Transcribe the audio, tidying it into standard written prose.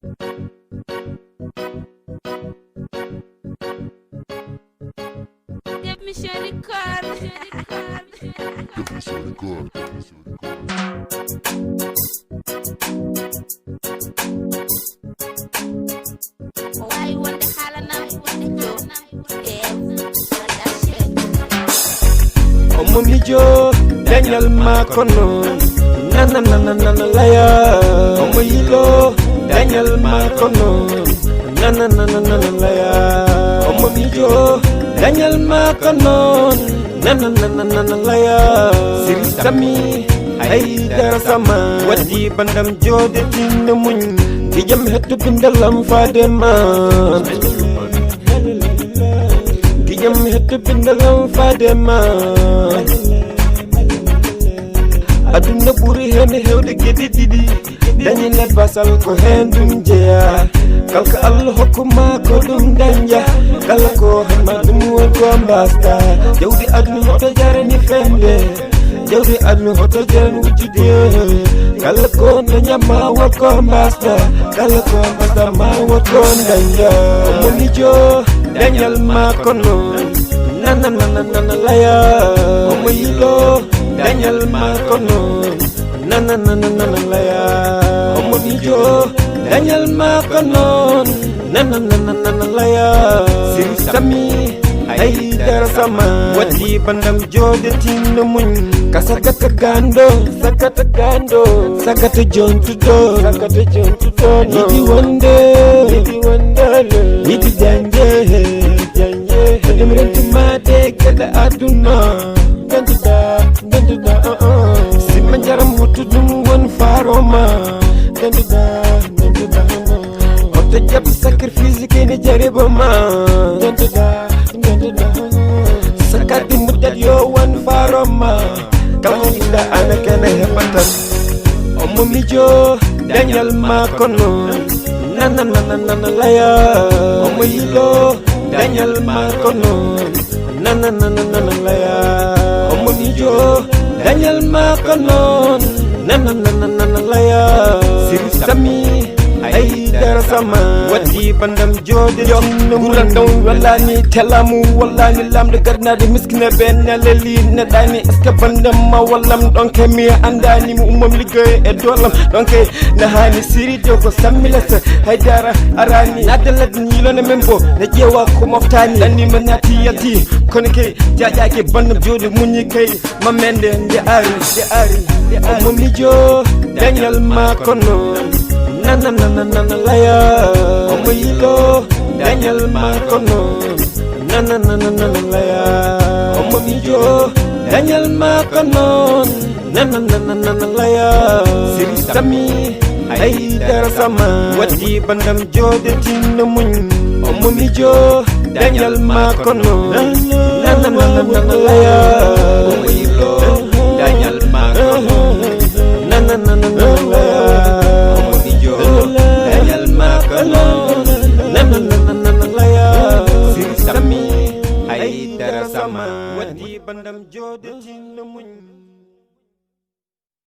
Give me Sherry Card. Why want the halana? Omomijo Daniel Makono na na na na na laya Omoyilo Daniel Makono na na na na na laya Omomijo Daniel Makono na na na na na laya Siri Sami ay dara sama wadi bandam jode tin muñ di jam hettu bindalam fadema di jam hettu bindalam fadema aduna buri hen hewde gedi didi dañi net basal ko hendum jeya kalka allah hokkuma ko dum danja kala ko hama dum won ko mbasta jawdi aduna hoto jarani fende jawdi aduna hoto jarani wujude kala ko nyama wa ko mbasta kala ko mbasta ma wa ko danja omomijo Daniel Makono na na na na na laya omoyilo Daniel Makono na na na na na laya Omomijo Daniel Makono na na na na na laya Siri Sami ay dara sama wadi bandam jode tin muñ kasagata gando sagata jontudo niti wonde niti janje demrenti mate kada aduna ganduda si manjaram hotu dum won faroma ganduda hoto jab sacrifice kene jaribama ganduda sakati mudat yo won faroma kalida ana kene hepatan Omomijo Daniel Makono na na na na na laya Omoyilo Daniel Makono na na na na na laya Omomijo Daniel Makono na na na na na laya Siri Sami ay dara sama wadi bandam jode gulandon wallani telamu wallani lamde garnade miskina ben leli na dani eska bandam ma wallam donke mi andani mu umam liggey e dolam donke na hani siri do ko sammilata haydara arani nadalat ni lone membo na jewa ko moftani dani manati yati kono ke jajaake bandam jode munyi kay mamende de ari Omomijo Daniel Makono na na na na na laya Omoyilo Daniel Makono na na na na na laya Omomijo Daniel Makono na na na na na laya Siri Sami ay dara sama wadi bandam jode tin muñ Omomijo Daniel Makono na na na na na laya Omoyilo Daniel Makono na na na na na laya Daniel Makono na na na na na laya Siri Sami ay dara sama wadi bandam jode